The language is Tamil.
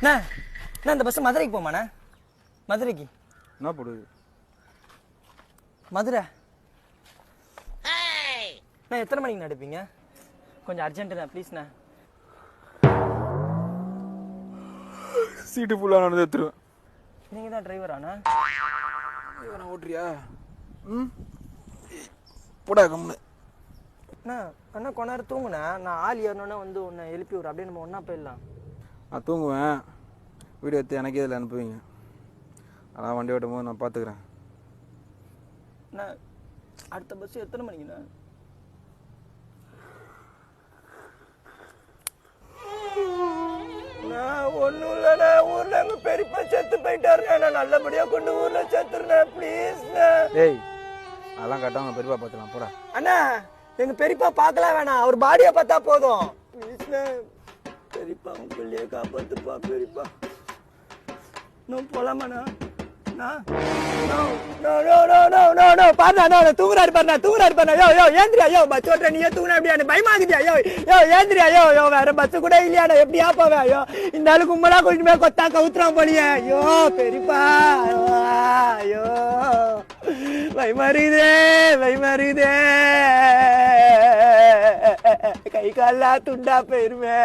அண்ணா இந்த பஸ் மதுரைக்கு போமாண்ணா? மதுரைக்கு என்ன போடுது? மதுரை நான் எத்தனை மணிக்கு நடிப்பீங்க? கொஞ்சம் அர்ஜென்ட்டுண்ணா ப்ளீஸ்ண்ணா. சீட்டு ஃபுல்லாக நான் எடுத்துருவேன். நீங்கள் தான் டிரைவராண்ணா? டிரைவரா ஓட்டுறியா? ம் போடா கம்னு. அண்ணா அண்ணா கொஞ்ச நேரம் தூங்குண்ணா. நான் ஆள் ஏறணுன்னா வந்து உன்னை எழுப்பி விட்றேன், அப்படியே நம்ம ஒன்றா போயிடலாம். நான் தூங்குவேன், வீடியோ எடுத்து எனக்கே இதில் அனுப்புவீங்க. அதான் வண்டி ஓட்டும் போது நான் பார்த்துக்கிறேன். அண்ணா அடுத்த பஸ் எத்தனை மணிக்குண்ணா? ஒன்றும் இல்லைண்ணா, ஊரில் எங்கள் பெரியப்பா செத்து போயிட்டாருண்ணா. நான் நல்லபடியாக கொண்டு ஊரில் சேர்த்துருண்ணேன் ப்ளீஸ்ண்ணா. ஏய் அதெல்லாம் கரெக்டாக உங்கள் பெரியப்பா பார்த்துக்கலாம் போடா. அண்ணா எங்கள் பெரியப்பா பார்க்கலாம் வேணாம், அவர் பாடியை பார்த்தா போதும் ப்ளீஸ்ண்ணா. பெரியப்பா உன் பிள்ளையை காப்பாற்றுப்பா பெரியப்பா. இன்னும் போலாமாண்ணா? தூங்குறாரு பாருண்ணா. யோ ஏந்திரியா, யோ பஸ் ஓட்டுற நீயே தூங்குற அப்படியா? பயமாகுதியா? யோ ஏந்திரியா, யோ வேற பஸ் கூட இல்லையாண்ணா, எப்படியா போவே? ஐயோ இந்த ஆளு கும்பலா கொஞ்சம் போய் கொத்தா கவுத்துறான் போலியே. ஐயோ பெரியப்பா, ஐயோ பயமாறுதே, கை காலா துண்டா போயிருமே.